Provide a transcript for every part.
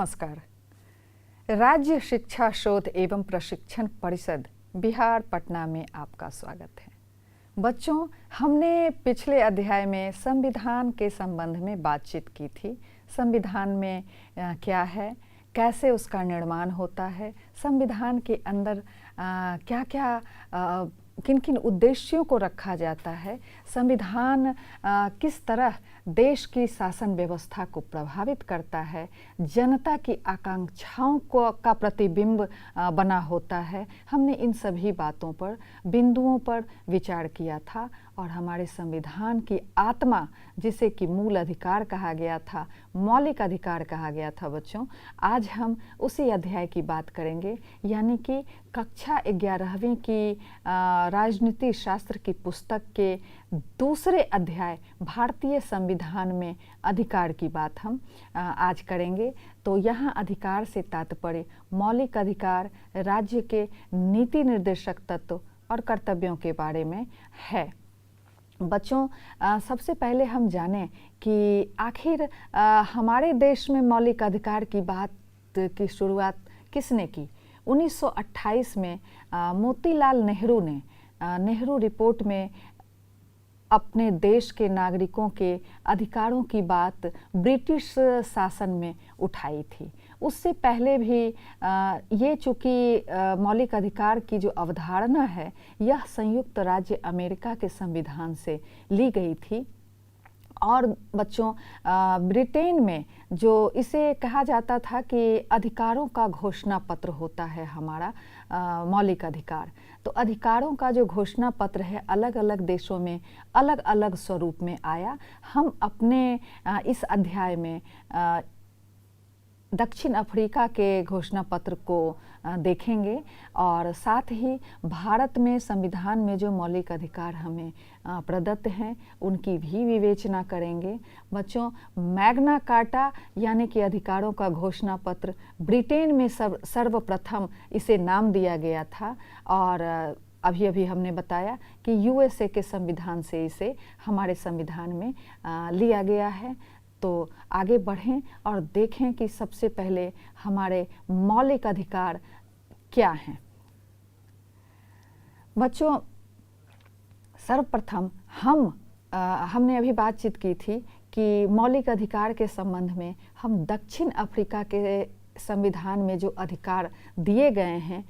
नमस्कार। राज्य शिक्षा शोध एवं प्रशिक्षण परिषद बिहार पटना में आपका स्वागत है। बच्चों, हमने पिछले अध्याय में संविधान के संबंध में बातचीत की थी। संविधान में क्या है, कैसे उसका निर्माण होता है, संविधान के अंदर क्या क्या किन किन उद्देश्यों को रखा जाता है, संविधान किस तरह देश की शासन व्यवस्था को प्रभावित करता है, जनता की आकांक्षाओं का प्रतिबिंब बना होता है। हमने इन सभी बातों पर, बिंदुओं पर विचार किया था और हमारे संविधान की आत्मा, जिसे कि मूल अधिकार कहा गया था, मौलिक अधिकार कहा गया था बच्चों, आज हम उसी अध्याय की बात करेंगे, यानी कि कक्षा 11वीं की राजनीति शास्त्र की पुस्तक के दूसरे अध्याय भारतीय संविधान में अधिकार की बात हम आज करेंगे। तो यहाँ अधिकार से तात्पर्य मौलिक अधिकार, राज्य के नीति निर्देशक तत्व और कर्तव्यों के बारे में है। बच्चों, सबसे पहले हम जानें कि आखिर हमारे देश में मौलिक अधिकार की बात की शुरुआत किसने की। 1928 में मोतीलाल नेहरू ने नेहरू रिपोर्ट में अपने देश के नागरिकों के अधिकारों की बात ब्रिटिश शासन में उठाई थी। उससे पहले भी ये चूँकि मौलिक अधिकार की जो अवधारणा है, यह संयुक्त राज्य अमेरिका के संविधान से ली गई थी। और बच्चों, ब्रिटेन में जो इसे कहा जाता था कि अधिकारों का घोषणा पत्र होता है हमारा मौलिक अधिकार, तो अधिकारों का जो घोषणा पत्र है अलग अलग देशों में अलग अलग स्वरूप में आया। हम अपने इस अध्याय में दक्षिण अफ्रीका के घोषणा पत्र को देखेंगे और साथ ही भारत में संविधान में जो मौलिक अधिकार हमें प्रदत्त हैं उनकी भी विवेचना करेंगे। बच्चों, मैग्ना कार्टा यानी कि अधिकारों का घोषणा पत्र ब्रिटेन में सर्वप्रथम इसे नाम दिया गया था और अभी अभी हमने बताया कि यूएसए के संविधान से इसे हमारे संविधान में लिया गया है। तो आगे बढ़ें और देखें कि सबसे पहले हमारे मौलिक अधिकार क्या हैं। बच्चों, सर्वप्रथम हमने अभी बातचीत की थी कि मौलिक अधिकार के संबंध में हम दक्षिण अफ्रीका के संविधान में जो अधिकार दिए गए हैं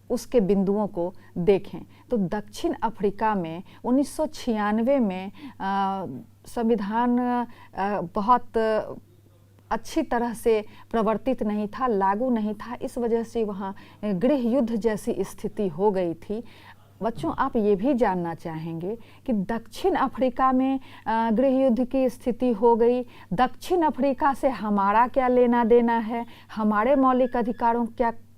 उसके बिंदुओं को देखें। तो दक्षिण अफ्रीका में 1996 में संविधान बहुत अच्छी तरह से प्रवर्तित नहीं था, लागू नहीं था। इस वजह से वहाँ गृह युद्ध जैसी स्थिति हो गई थी। बच्चों, आप ये भी जानना चाहेंगे कि दक्षिण अफ्रीका में गृह युद्ध की स्थिति हो गई, दक्षिण अफ्रीका से हमारा क्या लेना देना है, हमारे मौलिक अधिकारों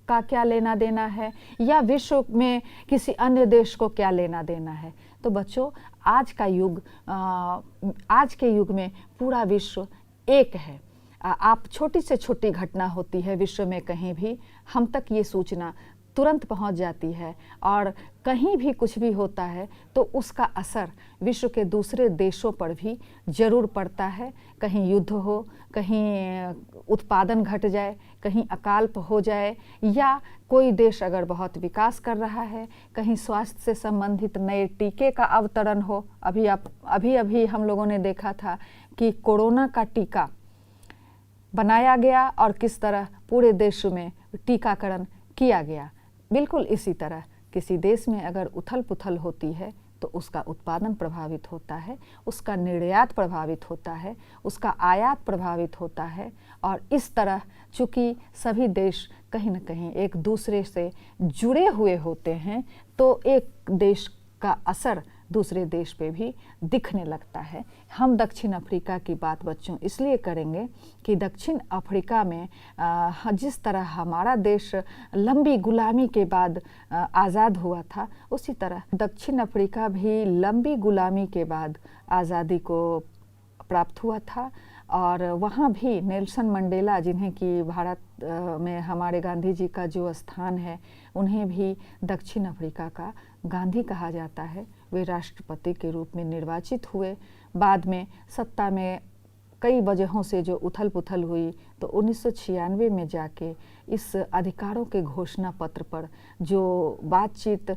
का क्या लेना देना है, या विश्व में किसी अन्य देश को क्या लेना देना है। तो बच्चों, आज के युग में पूरा विश्व एक है। आप छोटी से छोटी घटना होती है विश्व में कहीं भी, हम तक ये सूचना तुरंत पहुंच जाती है और कहीं भी कुछ भी होता है तो उसका असर विश्व के दूसरे देशों पर भी जरूर पड़ता है। कहीं युद्ध हो, कहीं उत्पादन घट जाए, कहीं अकाल हो जाए, या कोई देश अगर बहुत विकास कर रहा है, कहीं स्वास्थ्य से संबंधित नए टीके का अवतरण हो। अभी हम लोगों ने देखा था कि कोरोना का टीका बनाया गया और किस तरह पूरे देश में टीकाकरण किया गया। बिल्कुल इसी तरह किसी देश में अगर उथल पुथल होती है तो उसका उत्पादन प्रभावित होता है, उसका निर्यात प्रभावित होता है, उसका आयात प्रभावित होता है। और इस तरह चूँकि सभी देश कहीं न कहीं एक दूसरे से जुड़े हुए होते हैं तो एक देश का असर दूसरे देश पे भी दिखने लगता है। हम दक्षिण अफ्रीका की बात बच्चों इसलिए करेंगे कि दक्षिण अफ्रीका में जिस तरह हमारा देश लंबी गुलामी के बाद आज़ाद हुआ था, उसी तरह दक्षिण अफ्रीका भी लंबी गुलामी के बाद आज़ादी को प्राप्त हुआ था। और वहाँ भी नेल्सन मंडेला, जिन्हें कि भारत में हमारे गांधी जी का जो स्थान है, उन्हें भी दक्षिण अफ्रीका का गांधी कहा जाता है। वे राष्ट्रपति के रूप में निर्वाचित हुए, बाद में सत्ता में कई वजहों से जो उथल पुथल हुई, तो 1996 में जाके इस अधिकारों के घोषणा पत्र पर जो बातचीत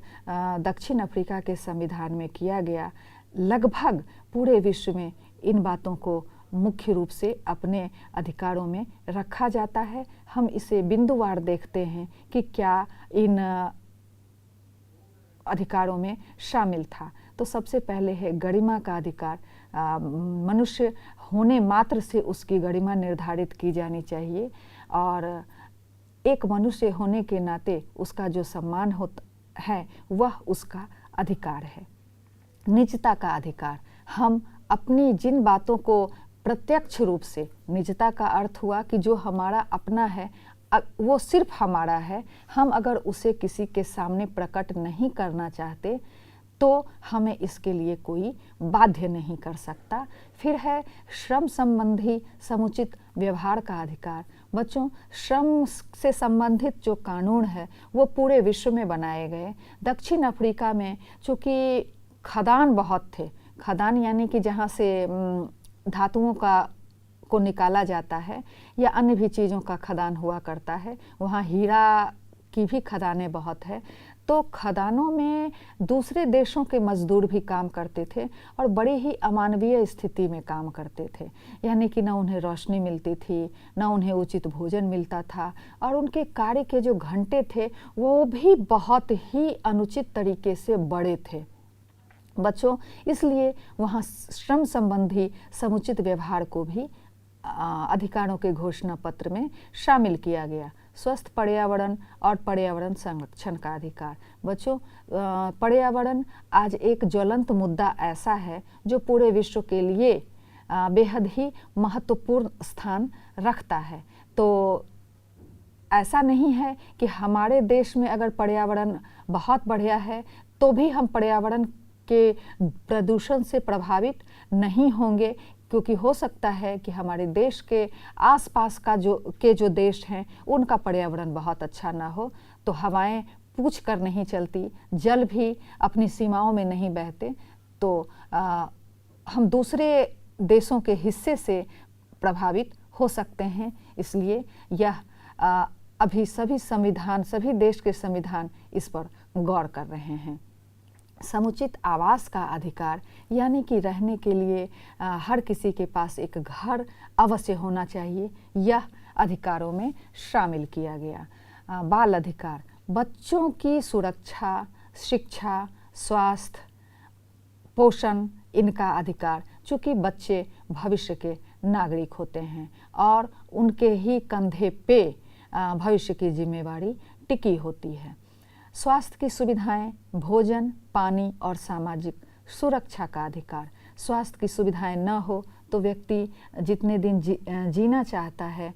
दक्षिण अफ्रीका के संविधान में किया गया, लगभग पूरे विश्व में इन बातों को मुख्य रूप से अपने अधिकारों में रखा जाता है। हम इसे बिंदुवार देखते हैं कि क्या इन अधिकारों में शामिल था। तो सबसे पहले है गरिमा का अधिकार। मनुष्य होने मात्र से उसकी गरिमा निर्धारित की जानी चाहिए और एक मनुष्य होने के नाते उसका जो सम्मान होता है वह उसका अधिकार है। निजता का अधिकार, हम अपनी जिन बातों को प्रत्यक्ष रूप से, निजता का अर्थ हुआ कि जो हमारा अपना है वो सिर्फ हमारा है, हम अगर उसे किसी के सामने प्रकट नहीं करना चाहते तो हमें इसके लिए कोई बाध्य नहीं कर सकता। फिर है श्रम संबंधी समुचित व्यवहार का अधिकार। बच्चों, श्रम से संबंधित जो कानून है वो पूरे विश्व में बनाए गए। दक्षिण अफ्रीका में चूँकि खदान बहुत थे, खदान यानी कि जहाँ से धातुओं को निकाला जाता है या अन्य भी चीज़ों का खदान हुआ करता है, वहाँ हीरा की भी खदानें बहुत है। तो खदानों में दूसरे देशों के मजदूर भी काम करते थे और बड़ी ही अमानवीय स्थिति में काम करते थे, यानी कि न उन्हें रोशनी मिलती थी, न उन्हें उचित भोजन मिलता था और उनके कार्य के जो घंटे थे वो भी बहुत ही अनुचित तरीके से बड़े थे। बच्चों, इसलिए वहाँ श्रम संबंधी समुचित व्यवहार को भी अधिकारों के घोषणा पत्र में शामिल किया गया। स्वस्थ पर्यावरण और पर्यावरण संरक्षण का अधिकार। बच्चों, पर्यावरण आज एक ज्वलंत मुद्दा ऐसा है जो पूरे विश्व के लिए बेहद ही महत्वपूर्ण स्थान रखता है। तो ऐसा नहीं है कि हमारे देश में अगर पर्यावरण बहुत बढ़िया है तो भी हम पर्यावरण के प्रदूषण से प्रभावित नहीं होंगे, क्योंकि हो सकता है कि हमारे देश के आसपास का जो देश हैं उनका पर्यावरण बहुत अच्छा ना हो, तो हवाएं पूछ कर नहीं चलती, जल भी अपनी सीमाओं में नहीं बहते, तो हम दूसरे देशों के हिस्से से प्रभावित हो सकते हैं। इसलिए यह अभी सभी देश के संविधान इस पर गौर कर रहे हैं। समुचित आवास का अधिकार, यानी कि रहने के लिए हर किसी के पास एक घर अवश्य होना चाहिए, यह अधिकारों में शामिल किया गया। बाल अधिकार, बच्चों की सुरक्षा, शिक्षा, स्वास्थ्य, पोषण, इनका अधिकार, चूँकि बच्चे भविष्य के नागरिक होते हैं और उनके ही कंधे पे भविष्य की जिम्मेवारी टिकी होती है। स्वास्थ्य की सुविधाएं, भोजन, पानी और सामाजिक सुरक्षा का अधिकार। स्वास्थ्य की सुविधाएं न हो तो व्यक्ति जितने दिन जीना चाहता है,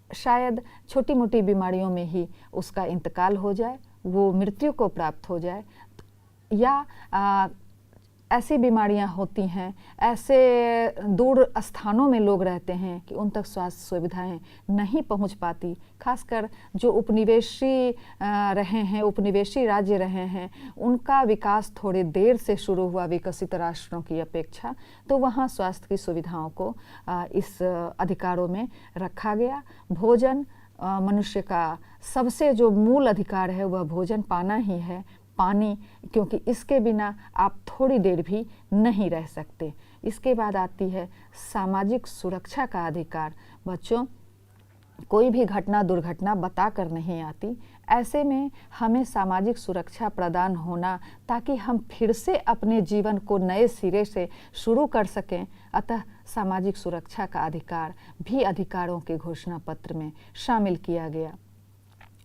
शायद छोटी मोटी बीमारियों में ही उसका इंतकाल हो जाए, वो मृत्यु को प्राप्त हो जाए, या ऐसी बीमारियां होती हैं, ऐसे दूर स्थानों में लोग रहते हैं कि उन तक स्वास्थ्य सुविधाएं नहीं पहुंच पाती। खासकर जो उपनिवेशी राज्य रहे हैं, उनका विकास थोड़े देर से शुरू हुआ विकसित राष्ट्रों की अपेक्षा, तो वहाँ स्वास्थ्य की सुविधाओं को इस अधिकारों में रखा गया। भोजन, मनुष्य का सबसे जो मूल अधिकार है वह भोजन पाना ही है। पानी, क्योंकि इसके बिना आप थोड़ी देर भी नहीं रह सकते। इसके बाद आती है सामाजिक सुरक्षा का अधिकार। बच्चों, कोई भी घटना दुर्घटना बता कर नहीं आती, ऐसे में हमें सामाजिक सुरक्षा प्रदान होना ताकि हम फिर से अपने जीवन को नए सिरे से शुरू कर सकें। अतः सामाजिक सुरक्षा का अधिकार भी अधिकारों के घोषणा पत्र में शामिल किया गया।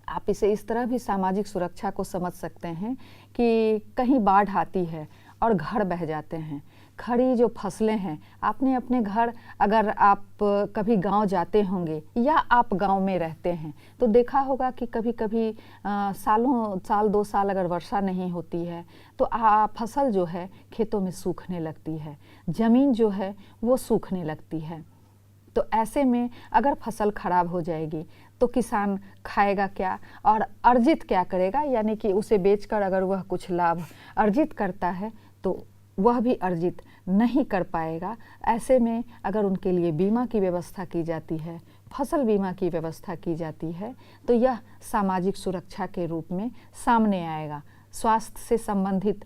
आप इसे इस तरह भी सामाजिक सुरक्षा को समझ सकते हैं कि कहीं बाढ़ आती है और घर बह जाते हैं, खड़ी जो फसलें हैं, आपने अपने घर, अगर आप कभी गांव जाते होंगे या आप गांव में रहते हैं तो देखा होगा कि कभी कभी साल 2 साल अगर वर्षा नहीं होती है तो फसल जो है खेतों में सूखने लगती है, ज़मीन जो है वो सूखने लगती है। तो ऐसे में अगर फसल खराब हो जाएगी तो किसान खाएगा क्या और अर्जित क्या करेगा, यानी कि उसे बेचकर अगर वह कुछ लाभ अर्जित करता है तो वह भी अर्जित नहीं कर पाएगा। ऐसे में अगर उनके लिए बीमा की व्यवस्था की जाती है, फसल बीमा की व्यवस्था की जाती है, तो यह सामाजिक सुरक्षा के रूप में सामने आएगा। स्वास्थ्य से संबंधित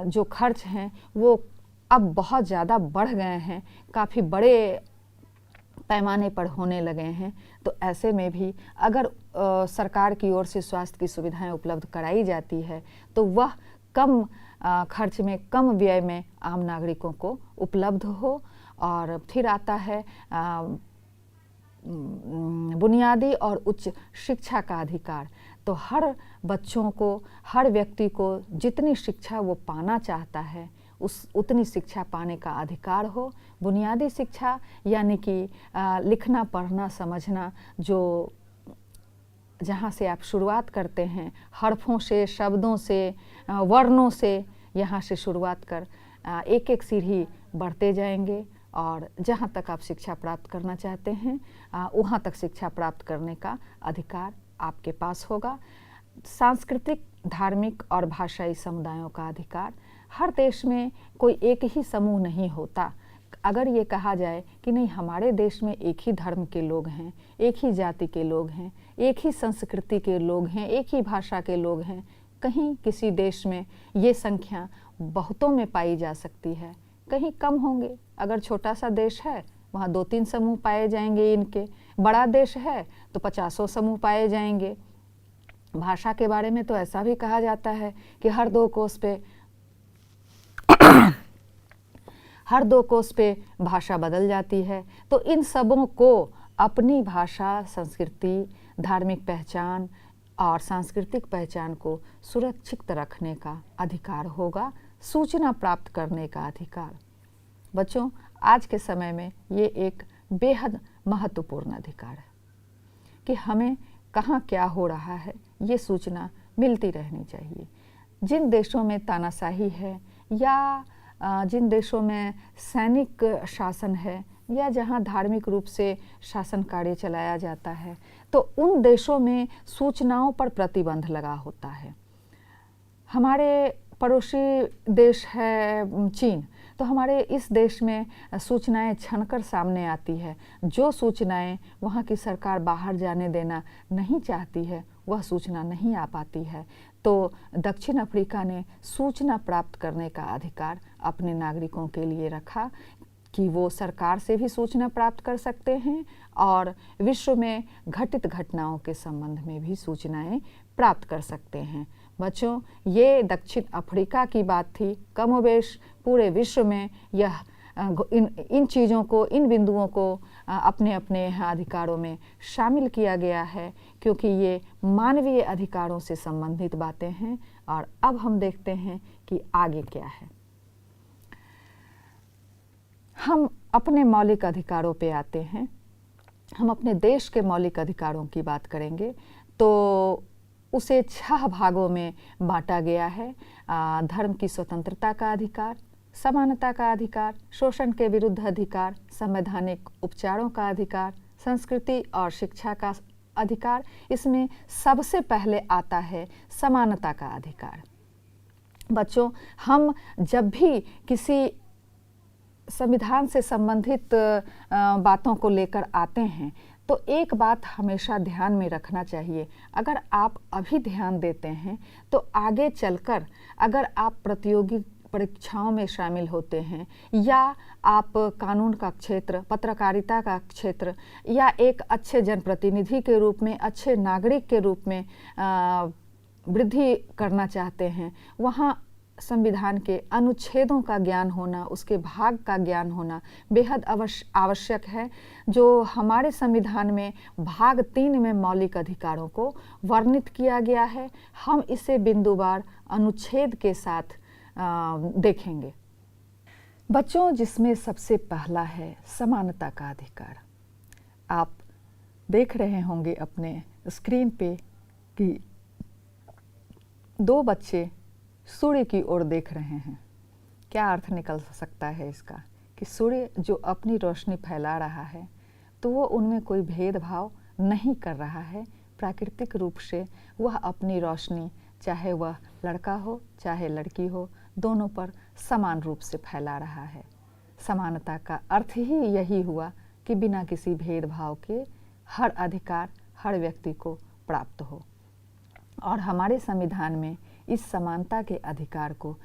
जो खर्च हैं वो अब बहुत ज़्यादा बढ़ गए हैं, काफ़ी बड़े पैमाने पर होने लगे हैं। तो ऐसे में भी अगर सरकार की ओर से स्वास्थ्य की सुविधाएं उपलब्ध कराई जाती है तो वह कम खर्च में, कम व्यय में आम नागरिकों को उपलब्ध हो। और फिर आता है बुनियादी और उच्च शिक्षा का अधिकार। तो हर बच्चों को, हर व्यक्ति को जितनी शिक्षा वो पाना चाहता है उतनी शिक्षा पाने का अधिकार हो। बुनियादी शिक्षा यानी कि लिखना, पढ़ना, समझना, जो जहाँ से आप शुरुआत करते हैं, हरफों से, शब्दों से, वर्णों से, यहाँ से शुरुआत कर एक एक सीढ़ी बढ़ते जाएंगे और जहाँ तक आप शिक्षा प्राप्त करना चाहते हैं वहाँ तक शिक्षा प्राप्त करने का अधिकार आपके पास होगा। सांस्कृतिक, धार्मिक और भाषाई समुदायों का अधिकार। हर देश में कोई एक ही समूह नहीं होता। अगर ये कहा जाए कि नहीं, हमारे देश में एक ही धर्म के लोग हैं, एक ही जाति के लोग हैं, एक ही संस्कृति के लोग हैं, एक ही भाषा के लोग हैं, कहीं किसी देश में ये संख्या बहुतों में पाई जा सकती है, कहीं कम होंगे। अगर छोटा सा देश है वहाँ 2-3 समूह पाए जाएंगे इनके, बड़ा देश है तो 50 समूह पाए जाएंगे। भाषा के बारे में तो ऐसा भी कहा जाता है कि हर 2 कोस पे भाषा बदल जाती है। तो इन सबों को अपनी भाषा, संस्कृति, धार्मिक पहचान और सांस्कृतिक पहचान को सुरक्षित रखने का अधिकार होगा, सूचना प्राप्त करने का अधिकार। बच्चों, आज के समय में ये एक बेहद महत्वपूर्ण अधिकार है कि हमें कहाँ क्या हो रहा है ये सूचना मिलती रहनी चाहिए। जिन देशों में तानाशाही है या जिन देशों में सैनिक शासन है या जहाँ धार्मिक रूप से शासन कार्य चलाया जाता है, तो उन देशों में सूचनाओं पर प्रतिबंध लगा होता है। हमारे पड़ोसी देश है चीन, तो हमारे इस देश में सूचनाएं छनकर सामने आती है। जो सूचनाएं वहाँ की सरकार बाहर जाने देना नहीं चाहती है वह सूचना नहीं आ पाती है। तो दक्षिण अफ्रीका ने सूचना प्राप्त करने का अधिकार अपने नागरिकों के लिए रखा कि वो सरकार से भी सूचना प्राप्त कर सकते हैं और विश्व में घटित घटनाओं के संबंध में भी सूचनाएं प्राप्त कर सकते हैं। बच्चों, ये दक्षिण अफ्रीका की बात थी। कमोबेश पूरे विश्व में यह इन चीज़ों को, इन बिंदुओं को अपने अपने अधिकारों में शामिल किया गया है क्योंकि ये मानवीय अधिकारों से संबंधित बातें हैं। और अब हम देखते हैं कि आगे क्या है। हम अपने मौलिक अधिकारों पे आते हैं। हम अपने देश के मौलिक अधिकारों की बात करेंगे तो उसे 6 भागों में बांटा गया है। धर्म की स्वतंत्रता का अधिकार, समानता का अधिकार, शोषण के विरुद्ध अधिकार, संवैधानिक उपचारों का अधिकार, संस्कृति और शिक्षा का अधिकार। इसमें सबसे पहले आता है समानता का अधिकार। बच्चों, हम जब भी किसी संविधान से संबंधित बातों को लेकर आते हैं तो एक बात हमेशा ध्यान में रखना चाहिए। अगर आप अभी ध्यान देते हैं तो आगे चलकर अगर आप प्रतियोगी परीक्षाओं में शामिल होते हैं या आप कानून का क्षेत्र, पत्रकारिता का क्षेत्र या एक अच्छे जनप्रतिनिधि के रूप में, अच्छे नागरिक के रूप में वृद्धि करना चाहते हैं, वहाँ संविधान के अनुच्छेदों का ज्ञान होना, उसके भाग का ज्ञान होना बेहद आवश्यक है। जो हमारे संविधान में भाग 3 में मौलिक अधिकारों को वर्णित किया गया है, हम इसे बिंदुवार अनुच्छेद के साथ देखेंगे। बच्चों, जिसमें सबसे पहला है समानता का अधिकार। आप देख रहे होंगे अपने स्क्रीन पे कि 2 बच्चे सूर्य की ओर देख रहे हैं। क्या अर्थ निकल सकता है इसका कि सूर्य जो अपनी रोशनी फैला रहा है तो वो उनमें कोई भेदभाव नहीं कर रहा है। प्राकृतिक रूप से वह अपनी रोशनी चाहे वह लड़का हो चाहे लड़की हो, दोनों पर समान रूप से फैला रहा है। समानता का अर्थ ही यही हुआ कि बिना किसी भेदभाव के हर अधिकार हर व्यक्ति को प्राप्त हो। और हमारे संविधान में इस समानता के अधिकार को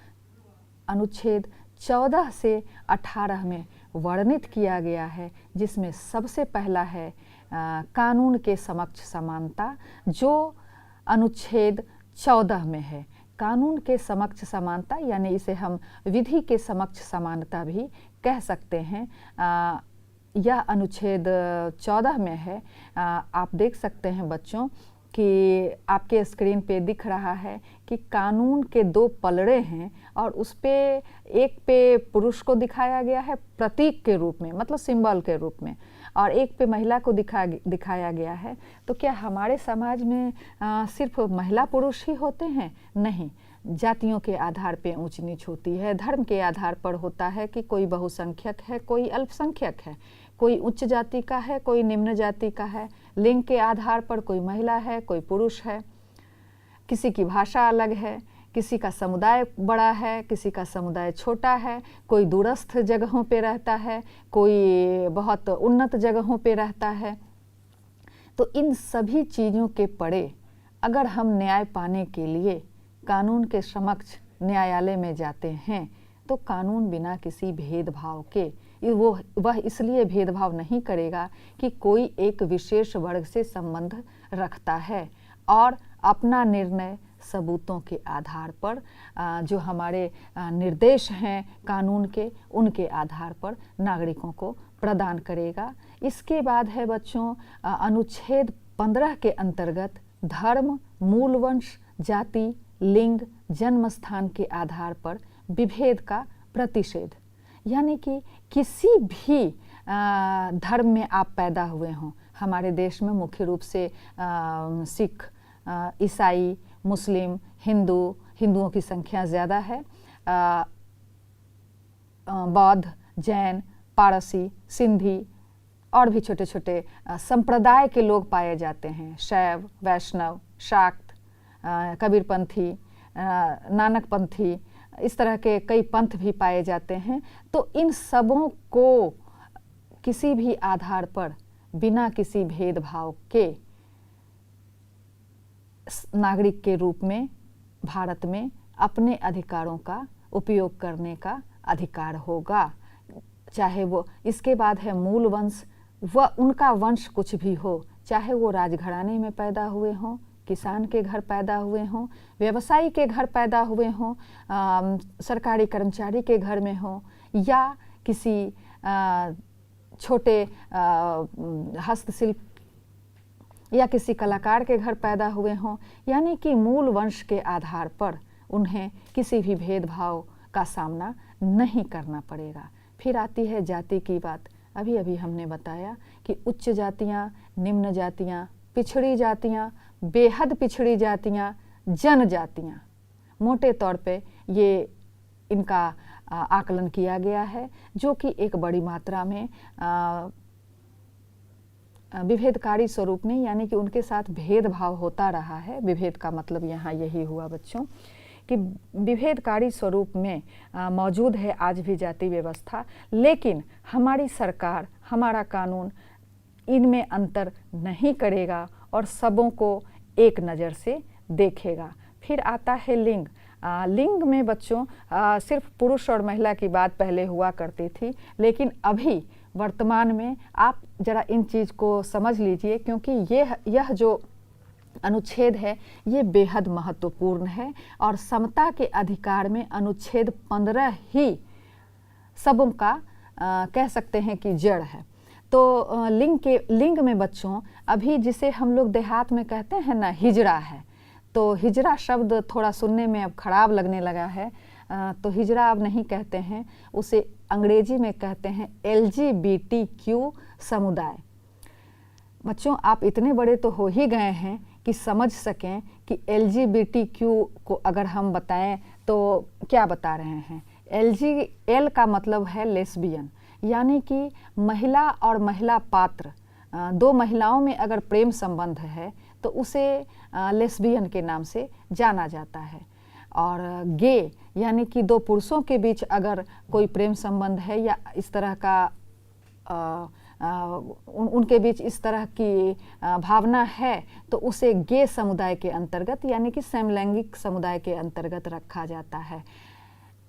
अनुच्छेद 14 से 18 में वर्णित किया गया है, जिसमें सबसे पहला है कानून के समक्ष समानता, जो अनुच्छेद 14 में है। कानून के समक्ष समानता यानी इसे हम विधि के समक्ष समानता भी कह सकते हैं। यह अनुच्छेद 14 में है। आप देख सकते हैं बच्चों कि आपके स्क्रीन पे दिख रहा है कि कानून के दो पलड़े हैं और उस पे एक पे पुरुष को दिखाया गया है प्रतीक के रूप में, मतलब सिंबल के रूप में, और एक पे महिला को दिखाया गया है। तो क्या हमारे समाज में सिर्फ महिला पुरुष ही होते हैं? नहीं, जातियों के आधार पे ऊंच नीच होती है, धर्म के आधार पर होता है कि कोई बहुसंख्यक है कोई अल्पसंख्यक है, कोई उच्च जाति का है कोई निम्न जाति का है, लिंग के आधार पर कोई महिला है कोई पुरुष है, किसी की भाषा अलग है, किसी का समुदाय बड़ा है किसी का समुदाय छोटा है, कोई दूरस्थ जगहों पे रहता है कोई बहुत उन्नत जगहों पे रहता है। तो इन सभी चीज़ों के परे अगर हम न्याय पाने के लिए कानून के समक्ष न्यायालय में जाते हैं तो कानून बिना किसी भेदभाव के वह इसलिए भेदभाव नहीं करेगा कि कोई एक विशेष वर्ग से संबंध रखता है और अपना निर्णय सबूतों के आधार पर जो हमारे निर्देश हैं कानून के, उनके आधार पर नागरिकों को प्रदान करेगा। इसके बाद है बच्चों अनुच्छेद 15 के अंतर्गत धर्म, मूल वंश, जाति, लिंग, जन्म स्थान के आधार पर विभेद का प्रतिषेध। यानी कि किसी भी धर्म में आप पैदा हुए हों, हमारे देश में मुख्य रूप से सिख, ईसाई, मुस्लिम, हिंदुओं की संख्या ज़्यादा है, बौद्ध, जैन, पारसी, सिंधी और भी छोटे छोटे संप्रदाय के लोग पाए जाते हैं, शैव, वैष्णव, शाक्त, कबीरपंथी, नानकपंथी, इस तरह के कई पंथ भी पाए जाते हैं। तो इन सबों को किसी भी आधार पर बिना किसी भेदभाव के नागरिक के रूप में भारत में अपने अधिकारों का उपयोग करने का अधिकार होगा। चाहे वो इसके बाद है मूल वंश, वह उनका वंश कुछ भी हो, चाहे वो राजघराने में पैदा हुए हों, किसान के घर पैदा हुए हों, व्यवसायी के घर पैदा हुए हों, सरकारी कर्मचारी के घर में हों, या किसी छोटे हस्तशिल्प या किसी कलाकार के घर पैदा हुए हों, यानी कि मूल वंश के आधार पर उन्हें किसी भी भेदभाव का सामना नहीं करना पड़ेगा। फिर आती है जाति की बात। अभी अभी हमने बताया कि उच्च जातियाँ, निम्न जातियाँ, पिछड़ी जातियाँ, बेहद पिछड़ी जातियाँ, जनजातियाँ, मोटे तौर पे ये इनका आकलन किया गया है, जो कि एक बड़ी मात्रा में विभेदकारी स्वरूप में, यानी कि उनके साथ भेदभाव होता रहा है। विभेद का मतलब यहाँ यही हुआ बच्चों कि विभेदकारी स्वरूप में मौजूद है आज भी जाति व्यवस्था, लेकिन हमारी सरकार, हमारा कानून इनमें अंतर नहीं करेगा और सबों को एक नज़र से देखेगा। फिर आता है लिंग। लिंग में बच्चों सिर्फ पुरुष और महिला की बात पहले हुआ करती थी, लेकिन अभी वर्तमान में आप जरा इन चीज़ को समझ लीजिए, क्योंकि यह जो अनुच्छेद है ये बेहद महत्वपूर्ण है और समता के अधिकार में अनुच्छेद 15 ही सबों का कह सकते हैं कि जड़ है। तो लिंग में बच्चों अभी जिसे हम लोग देहात में कहते हैं ना हिजड़ा है, तो हिजड़ा शब्द थोड़ा सुनने में अब खराब लगने लगा है, तो हिजड़ा अब नहीं कहते हैं, उसे अंग्रेजी में कहते हैं LGBTQ समुदाय। बच्चों आप इतने बड़े तो हो ही गए हैं कि समझ सकें कि LGBTQ को अगर हम बताएं तो क्या बता रहे हैं। L का मतलब है लेस्बियन, यानी कि महिला और महिला पात्र, दो महिलाओं में अगर प्रेम संबंध है तो उसे लेस्बियन के नाम से जाना जाता है। और गे यानी कि दो पुरुषों के बीच अगर कोई प्रेम संबंध है या इस तरह का उनके बीच इस तरह की भावना है तो उसे गे समुदाय के अंतर्गत यानी कि समलैंगिक समुदाय के अंतर्गत रखा जाता है।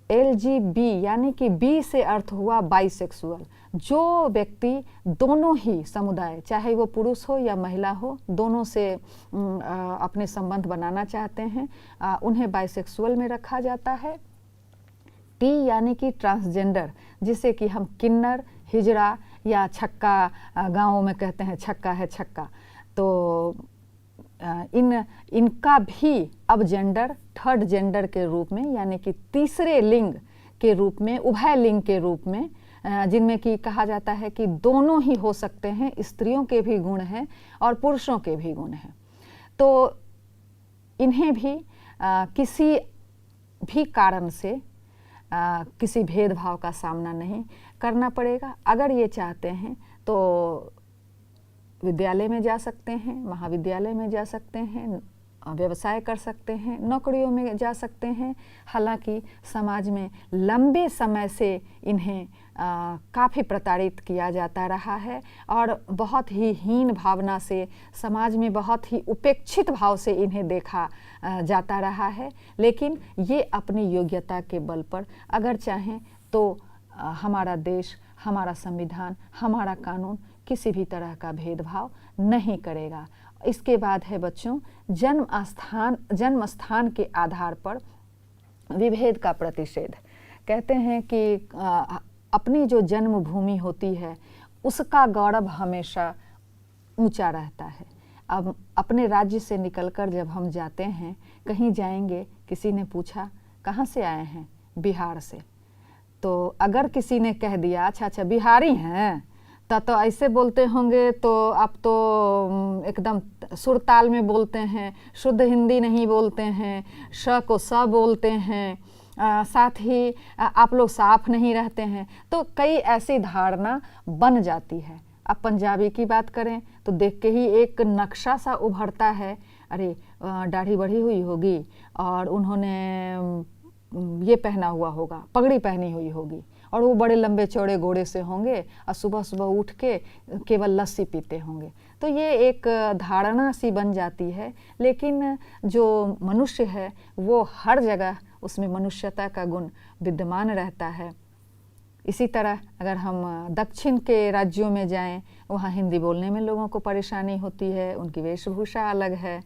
LGB यानी कि बी से अर्थ हुआ बाइसेक्सुअल, जो व्यक्ति दोनों ही समुदाय चाहे वो पुरुष हो या महिला हो दोनों से अपने संबंध बनाना चाहते हैं उन्हें बाइसेक्सुअल में रखा जाता है। T यानी कि ट्रांसजेंडर, जिसे कि हम किन्नर, हिजड़ा या छक्का, गाँवों में कहते हैं छक्का है छक्का, तो इनका भी अब जेंडर थर्ड जेंडर के रूप में यानी कि तीसरे लिंग के रूप में, उभय लिंग के रूप में, जिनमें कि कहा जाता है कि दोनों ही हो सकते हैं, स्त्रियों के भी गुण हैं और पुरुषों के भी गुण हैं, तो इन्हें भी किसी भी कारण से किसी भेदभाव का सामना नहीं करना पड़ेगा। अगर ये चाहते हैं तो विद्यालय में जा सकते हैं, महाविद्यालय में जा सकते हैं, व्यवसाय कर सकते हैं, नौकरियों में जा सकते हैं। हालांकि समाज में लंबे समय से इन्हें काफ़ी प्रताड़ित किया जाता रहा है और बहुत ही हीन भावना से, समाज में बहुत ही उपेक्षित भाव से इन्हें देखा जाता रहा है। लेकिन ये अपनी योग्यता के बल पर अगर चाहें तो हमारा देश, हमारा संविधान, हमारा कानून किसी भी तरह का भेदभाव नहीं करेगा। इसके बाद है बच्चों जन्म स्थान के आधार पर विभेद का प्रतिषेध। कहते हैं कि अपनी जो जन्मभूमि होती है उसका गौरव हमेशा ऊंचा रहता है। अब अपने राज्य से निकलकर जब हम जाते हैं, कहीं जाएंगे, किसी ने पूछा कहाँ से आए हैं, बिहार से, तो अगर किसी ने कह दिया अच्छा बिहारी हैं, तो ऐसे बोलते होंगे तो आप तो एकदम सुर ताल में बोलते हैं, शुद्ध हिंदी नहीं बोलते हैं, श को स बोलते हैं, साथ ही आप लोग साफ नहीं रहते हैं, तो कई ऐसी धारणा बन जाती है। अब पंजाबी की बात करें तो देख के ही एक नक्शा सा उभरता है, अरे दाढ़ी बढ़ी हुई होगी और उन्होंने ये पहना हुआ होगा, पगड़ी पहनी हुई होगी और वो बड़े लंबे चौड़े घोड़े से होंगे और सुबह सुबह उठ के केवल लस्सी पीते होंगे। तो ये एक धारणा सी बन जाती है, लेकिन जो मनुष्य है वो हर जगह उसमें मनुष्यता का गुण विद्यमान रहता है। इसी तरह अगर हम दक्षिण के राज्यों में जाएं, वहाँ हिंदी बोलने में लोगों को परेशानी होती है, उनकी वेशभूषा अलग है,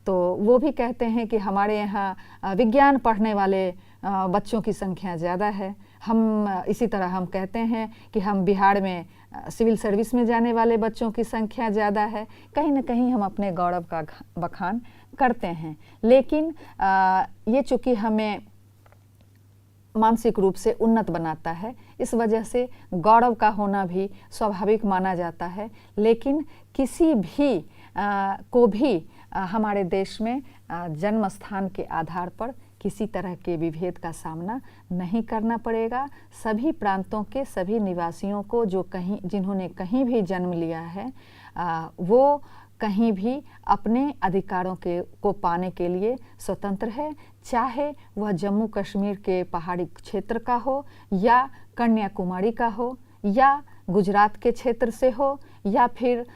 तो वो भी कहते हैं कि हमारे यहाँ विज्ञान पढ़ने वाले बच्चों की संख्या ज़्यादा है। हम इसी तरह हम कहते हैं कि हम बिहार में सिविल सर्विस में जाने वाले बच्चों की संख्या ज़्यादा है। कहीं ना कहीं हम अपने गौरव का बखान करते हैं, लेकिन ये चूँकि हमें मानसिक रूप से उन्नत बनाता है, इस वजह से गौरव का होना भी स्वाभाविक माना जाता है। लेकिन किसी भी को भी हमारे देश में जन्म स्थान के आधार पर किसी तरह के विभेद का सामना नहीं करना पड़ेगा। सभी प्रांतों के सभी निवासियों को जिन्होंने कहीं भी जन्म लिया है वो कहीं भी अपने अधिकारों को पाने के लिए स्वतंत्र है, चाहे वह जम्मू कश्मीर के पहाड़ी क्षेत्र का हो या कन्याकुमारी का हो या गुजरात के क्षेत्र से हो या फिर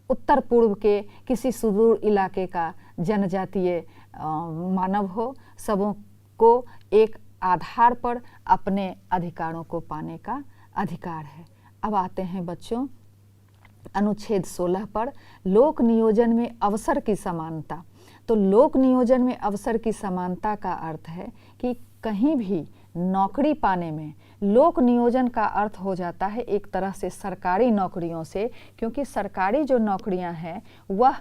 उत्तर पूर्व के किसी सुदूर इलाके का जनजातीय मानव हो। सबों को एक आधार पर अपने अधिकारों को पाने का अधिकार है। अब आते हैं बच्चों अनुच्छेद 16 पर, लोक नियोजन में अवसर की समानता। तो लोक नियोजन में अवसर की समानता का अर्थ है कि कहीं भी नौकरी पाने में लोक नियोजन का अर्थ हो जाता है एक तरह से सरकारी नौकरियों से, क्योंकि सरकारी जो नौकरियां हैं वह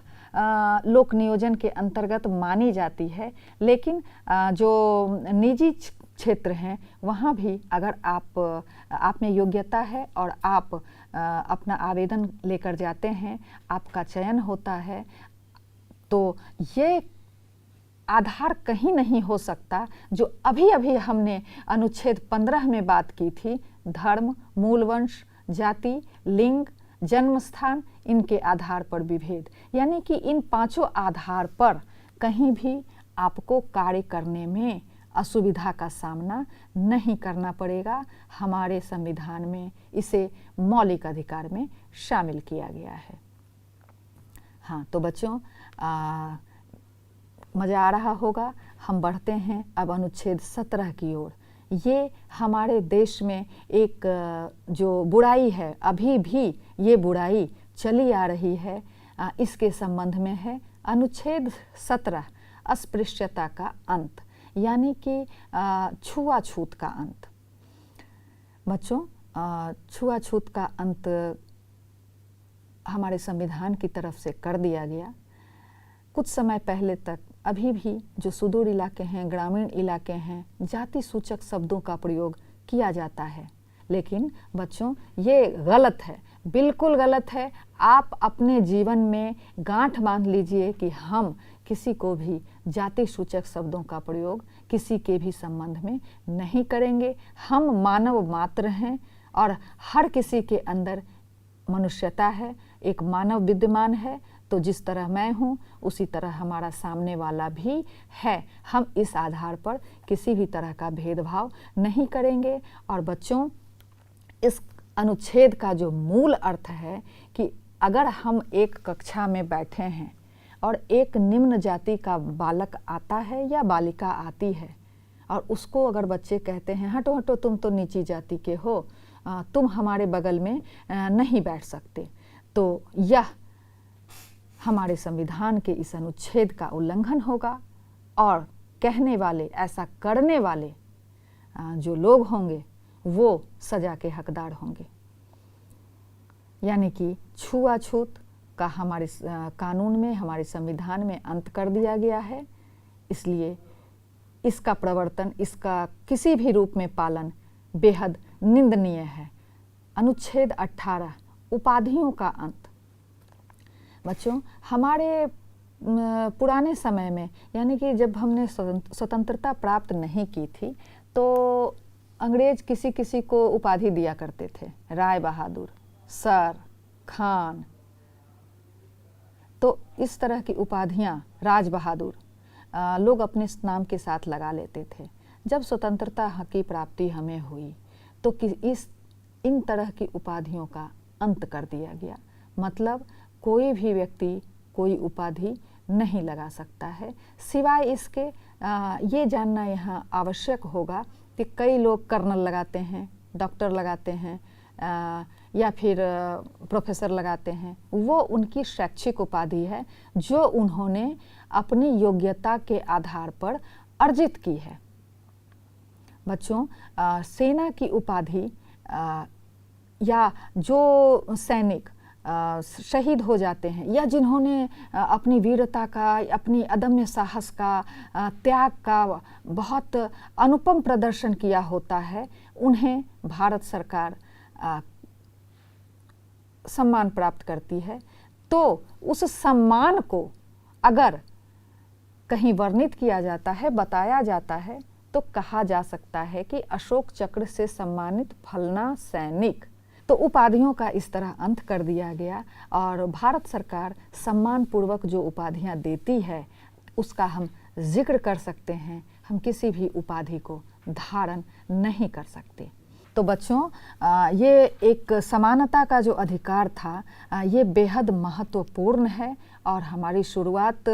लोक नियोजन के अंतर्गत मानी जाती है। लेकिन जो निजी क्षेत्र हैं वहाँ भी अगर आप में योग्यता है और आप अपना आवेदन लेकर जाते हैं, आपका चयन होता है, तो ये आधार कहीं नहीं हो सकता जो अभी अभी हमने अनुच्छेद 15 में बात की थी, धर्म, मूल वंश, जाति, लिंग, जन्म स्थान, इनके आधार पर विभेद, यानी कि इन पांचों आधार पर कहीं भी आपको कार्य करने में असुविधा का सामना नहीं करना पड़ेगा। हमारे संविधान में इसे मौलिक अधिकार में शामिल किया गया है। हाँ, तो बच्चों मज़ा आ रहा होगा। हम बढ़ते हैं अब अनुच्छेद 17 की ओर। ये हमारे देश में एक जो बुराई है, अभी भी ये बुराई चली आ रही है, इसके संबंध में है अनुच्छेद 17 अस्पृश्यता का अंत, यानी कि छुआछूत का अंत। बच्चों, छुआछूत का अंत हमारे संविधान की तरफ से कर दिया गया। कुछ समय पहले तक अभी भी जो सुदूर इलाके हैं, ग्रामीण इलाके हैं, जाति सूचक शब्दों का प्रयोग किया जाता है, लेकिन बच्चों ये गलत है, बिल्कुल गलत है। आप अपने जीवन में गांठ बांध लीजिए कि हम किसी को भी जाति सूचक शब्दों का प्रयोग किसी के भी संबंध में नहीं करेंगे। हम मानव मात्र हैं और हर किसी के अंदर मनुष्यता है, एक मानव विद्यमान है। तो जिस तरह मैं हूँ उसी तरह हमारा सामने वाला भी है। हम इस आधार पर किसी भी तरह का भेदभाव नहीं करेंगे। और बच्चों, इस अनुच्छेद का जो मूल अर्थ है कि अगर हम एक कक्षा में बैठे हैं और एक निम्न जाति का बालक आता है या बालिका आती है और उसको अगर बच्चे कहते हैं हटो हटो तुम तो नीची जाति के हो, तुम हमारे बगल में नहीं बैठ सकते, तो यह हमारे संविधान के इस अनुच्छेद का उल्लंघन होगा। और कहने वाले, ऐसा करने वाले जो लोग होंगे वो सजा के हकदार होंगे। यानी कि छुआछूत का हमारे कानून में, हमारे संविधान में अंत कर दिया गया है। इसलिए इसका प्रवर्तन, इसका किसी भी रूप में पालन बेहद निंदनीय है। अनुच्छेद 18 उपाधियों का अंत। बच्चों, हमारे पुराने समय में, यानी कि जब हमने स्वतंत्रता प्राप्त नहीं की थी, तो अंग्रेज किसी किसी को उपाधि दिया करते थे, राय बहादुर, सर, खान। तो इस तरह की उपाधियां, राज बहादुर, लोग अपने नाम के साथ लगा लेते थे। जब स्वतंत्रता की प्राप्ति हमें हुई तो इन तरह की उपाधियों का अंत कर दिया गया। मतलब कोई भी व्यक्ति कोई उपाधि नहीं लगा सकता है। सिवाय इसके ये जानना यहाँ आवश्यक होगा कि कई लोग कर्नल लगाते हैं, डॉक्टर लगाते हैं या फिर प्रोफेसर लगाते हैं। वो उनकी शैक्षिक उपाधि है जो उन्होंने अपनी योग्यता के आधार पर अर्जित की है। बच्चों, सेना की उपाधि या जो सैनिक शहीद हो जाते हैं या जिन्होंने अपनी वीरता का, अपनी अदम्य साहस का, त्याग का बहुत अनुपम प्रदर्शन किया होता है, उन्हें भारत सरकार सम्मान प्राप्त करती है। तो उस सम्मान को अगर कहीं वर्णित किया जाता है, बताया जाता है, तो कहा जा सकता है कि अशोक चक्र से सम्मानित फलना सैनिक। तो उपाधियों का इस तरह अंत कर दिया गया और भारत सरकार सम्मान पूर्वक जो उपाधियां देती है उसका हम जिक्र कर सकते हैं। हम किसी भी उपाधि को धारण नहीं कर सकते। तो बच्चों, ये एक समानता का जो अधिकार था, ये बेहद महत्वपूर्ण है और हमारी शुरुआत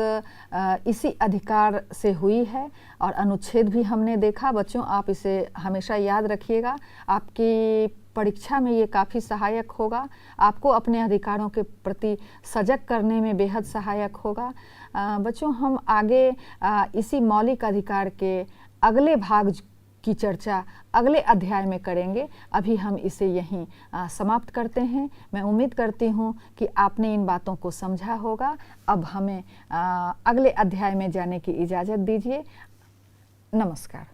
इसी अधिकार से हुई है। और अनुच्छेद भी हमने देखा। बच्चों, आप इसे हमेशा याद रखिएगा, आपकी परीक्षा में ये काफ़ी सहायक होगा, आपको अपने अधिकारों के प्रति सजग करने में बेहद सहायक होगा। बच्चों, हम आगे इसी मौलिक अधिकार के अगले भाग की चर्चा अगले अध्याय में करेंगे। अभी हम इसे यहीं समाप्त करते हैं। मैं उम्मीद करती हूँ कि आपने इन बातों को समझा होगा। अब हमें अगले अध्याय में जाने की इजाज़त दीजिए। नमस्कार।